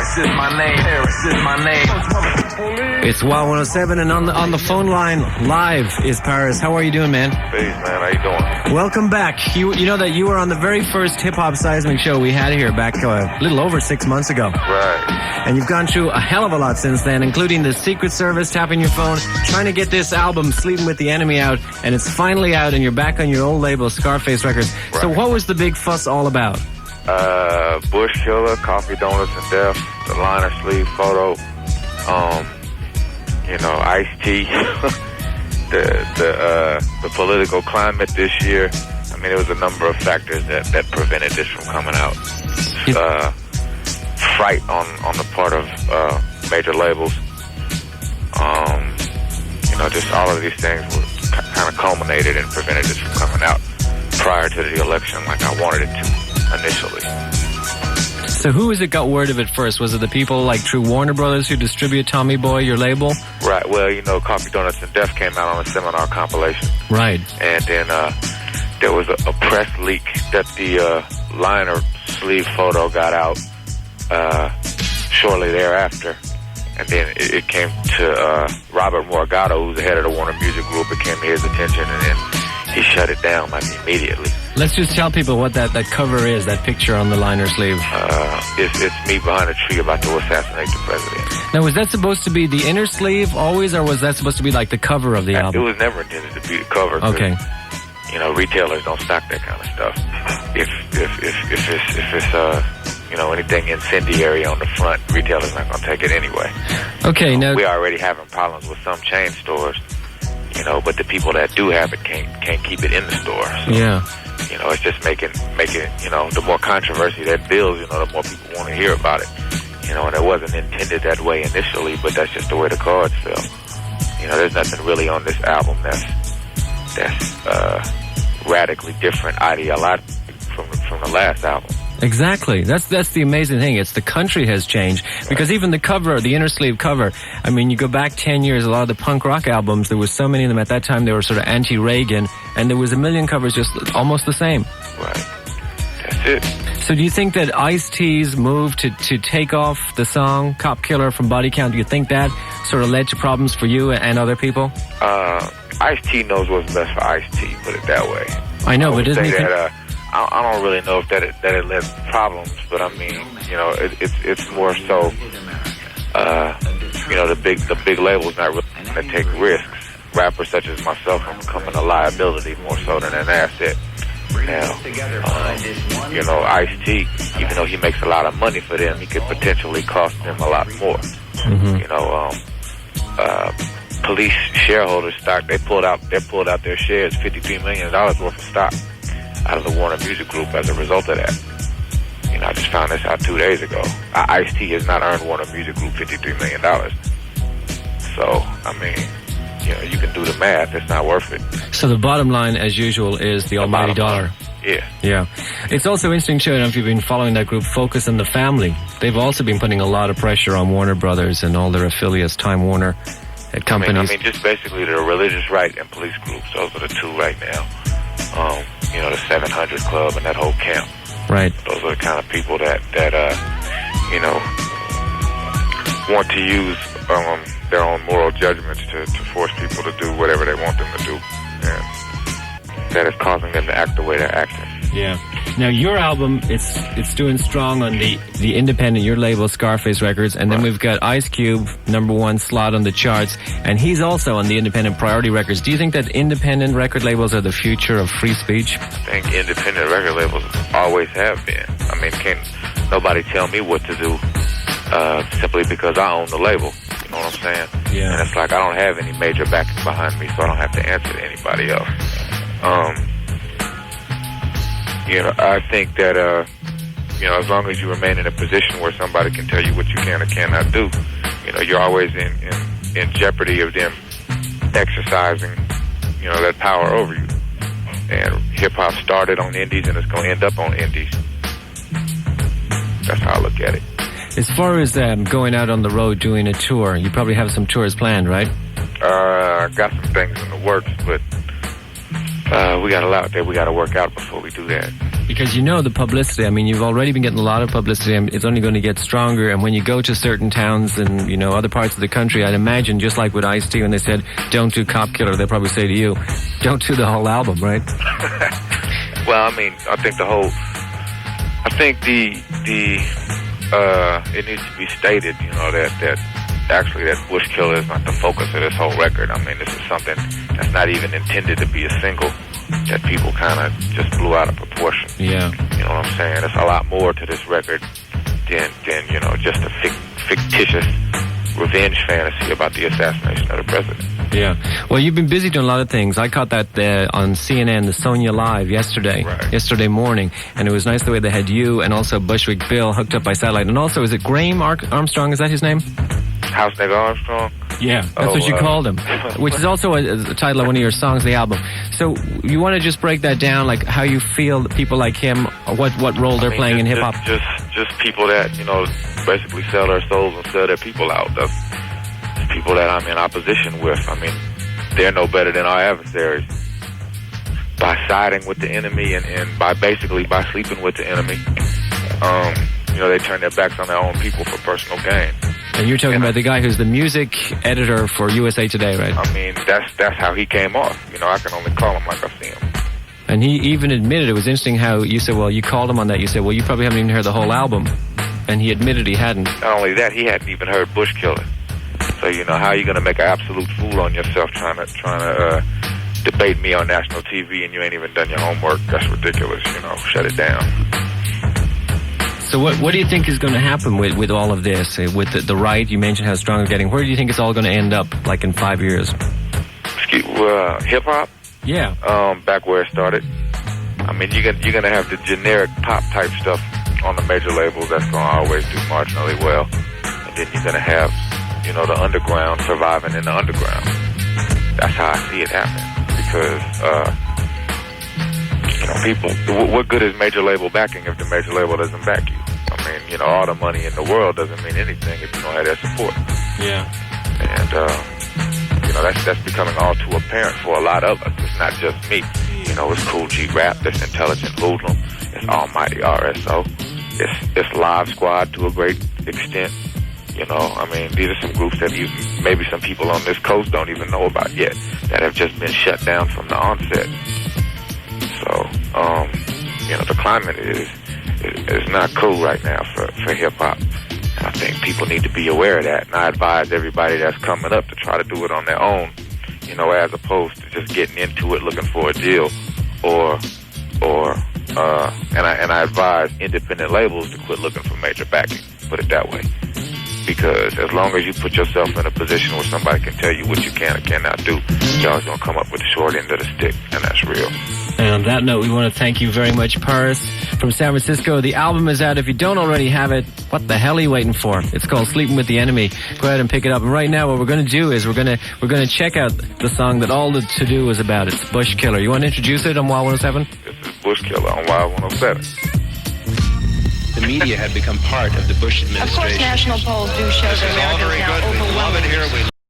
Paris is my name. Paris is my name. It's Wow 107, and on the phone line live is Paris. How are you doing, man? Peace, man. How you doing? Welcome back. You know that you were on the very first Hip Hop Seismic show we had here back a little over 6 months ago. Right. And you've gone through a hell of a lot since then, including the Secret Service tapping your phone, trying to get this album, Sleeping with the Enemy, out, and it's finally out, and you're back on your old label, Scarface Records. Right. So what was the big fuss all about? Bush Killer, Coffee, Donuts, and Death, the liner sleeve photo, Ice-T, the political climate this year. I mean, there was a number of factors that prevented this from coming out. Fright on the part of major labels. Just all of these things were kind of culminated and prevented this from coming out prior to the election like I wanted it to initially. So who was it got word of it first? Was it the people like True Warner Brothers who distribute Tommy Boy, your label? Right. Well, Coffee, Donuts, and Death came out on a Seminar compilation. Right. And then there was a press leak that the liner sleeve photo got out shortly thereafter. And then it came to Robert Morgado, who's the head of the Warner Music Group. It came to his attention, and then he shut it down like immediately. Let's just tell people what that cover is, that picture on the liner sleeve. It's me behind a tree about to assassinate the president. Now, was that supposed to be the inner sleeve always, or was that supposed to be like the cover of the album? It was never intended to be the cover. Okay. Retailers don't stock that kind of stuff. If it's anything incendiary on the front, retailers not gonna take it anyway. Okay, now we're already having problems with some chain stores, but the people that do have it can't keep it in the store. So, yeah. It's just making the more controversy that builds, the more people want to hear about it. And it wasn't intended that way initially, but that's just the way the cards fell. There's nothing really on this album that's radically different ideologically from the last album. Exactly. That's the amazing thing. It's the country has changed. Because even the cover, the inner sleeve cover, I mean, you go back 10 years, a lot of the punk rock albums, there was so many of them at that time, they were sort of anti-Reagan, and there was a million covers just almost the same. Right. That's it. So do you think that Ice-T's move to take off the song Cop Killer from Body Count, do you think that sort of led to problems for you and other people? Ice-T knows what's best for Ice-T, put it that way. I know, but doesn't he think... I don't really know if that it led to problems, but I mean, it's more so, the big labels not really going to take risks. Rappers such as myself are becoming a liability more so than an asset. Now, Ice-T, even though he makes a lot of money for them, he could potentially cost them a lot more. Mm-hmm. Police shareholders stock, they pulled out their shares, $53 million worth of stock out of the Warner Music Group as a result of that. I just found this out 2 days ago. Ice-T has not earned Warner Music Group $53 million. So, I mean, you can do the math. It's not worth it. So the bottom line, as usual, is the almighty dollar. Yeah. It's also interesting, too, I don't know if you've been following that group, Focus on the Family. They've also been putting a lot of pressure on Warner Brothers and all their affiliates, Time Warner, companies. I mean, just basically the religious right and police groups. Those are the two right now. The 700 Club and that whole camp. Right. Those are the kind of people that want to use their own moral judgments to force people to do whatever they want them to do. And that is causing them to act the way they're acting. Yeah. Now, your album, it's doing strong on the independent, your label, Scarface Records, and then we've got Ice Cube, #1 slot on the charts, and he's also on the independent Priority Records. Do you think that independent record labels are the future of free speech? I think independent record labels always have been. I mean, can't nobody tell me what to do simply because I own the label. You know what I'm saying? Yeah. And it's like I don't have any major backing behind me, so I don't have to answer to anybody else. I think that, as long as you remain in a position where somebody can tell you what you can or cannot do, you're always in jeopardy of them exercising, that power over you. And hip-hop started on indies and it's going to end up on indies. That's how I look at it. As far as going out on the road doing a tour, you probably have some tours planned, right? I got some things in the works, but we got a lot that we got to work out before we do that. Because you know the publicity. I mean, you've already been getting a lot of publicity, and it's only going to get stronger. And when you go to certain towns and, you know, other parts of the country, I'd imagine, just like with Ice-T, when they said, don't do Cop Killer, they'll probably say to you, don't do the whole album, right? Well, I mean, I think it needs to be stated, you know, that actually that Bush Killer is not the focus of this whole record. I mean, this is something that's not even intended to be a single, that people kind of just blew out of proportion. Yeah. You know what I'm saying? There's a lot more to this record than you know, just a fictitious revenge fantasy about the assassination of the president. Yeah. Well, you've been busy doing a lot of things. I caught that on CNN, the Sonia Live yesterday morning, and it was nice the way they had you and also Bushwick Bill hooked up by satellite. And also, is it Graham Armstrong? Is that his name? House Nigga Armstrong? Yeah, that's what you called him, which is also a title of one of your songs, the album. So you want to just break that down, like how you feel that people like him, what role they're playing in hip-hop? Just people that, you know, basically sell their souls and sell their people out. That's people that I'm in opposition with. I mean, they're no better than our adversaries. By siding with the enemy and by sleeping with the enemy, you know, they turn their backs on their own people for personal gain. And you're talking about the guy who's the music editor for USA Today, right? I mean, that's how he came off. You know, I can only call him like I see him. And he even admitted, it was interesting how you said, well, you called him on that. You said, well, you probably haven't even heard the whole album. And he admitted he hadn't. Not only that, he hadn't even heard Bush Killer. So, you know, how are you going to make an absolute fool on yourself trying to debate me on national TV and you ain't even done your homework? That's ridiculous, you know. Shut it down. So what do you think is going to happen with all of this? With the right, you mentioned how strong it's getting. Where do you think it's all going to end up, like in 5 years? Hip-hop? Yeah. Back where it started. I mean, you're going to have the generic pop-type stuff on the major labels. That's going to always do marginally well. And then you're going to have, you know, the underground surviving in the underground. That's how I see it happening. Because, you know, people, what good is major label backing if the major label doesn't back you? I mean, you know, all the money in the world doesn't mean anything if you don't have their support. Yeah. And, you know, that's becoming all too apparent for a lot of us. It's not just me. You know, it's Cool G Rap, it's Intelligent Hoodlum, it's Almighty RSO, it's Live Squad to a great extent. You know, I mean, these are some groups that maybe some people on this coast don't even know about yet, that have just been shut down from the onset. So, you know, the climate is not cool right now for hip-hop. And I think people need to be aware of that. And I advise everybody that's coming up to try to do it on their own, you know, as opposed to just getting into it looking for a deal, and I advise independent labels to quit looking for major backing, put it that way. Because as long as you put yourself in a position where somebody can tell you what you can or cannot do, you're always going to come up with the short end of the stick, and that's real. And on that note, we want to thank you very much, Paris, from San Francisco. The album is out. If you don't already have it, what the hell are you waiting for? It's called Sleeping with the Enemy. Go ahead and pick it up. And right now, what we're going to do is we're going to check out the song that all the to-do is about. It's Bush Killer. You want to introduce it on Wild 107? This is Bush Killer on Wild 107. The media had become part of the Bush administration. Of course, national polls do show that Americans now overwhelmingly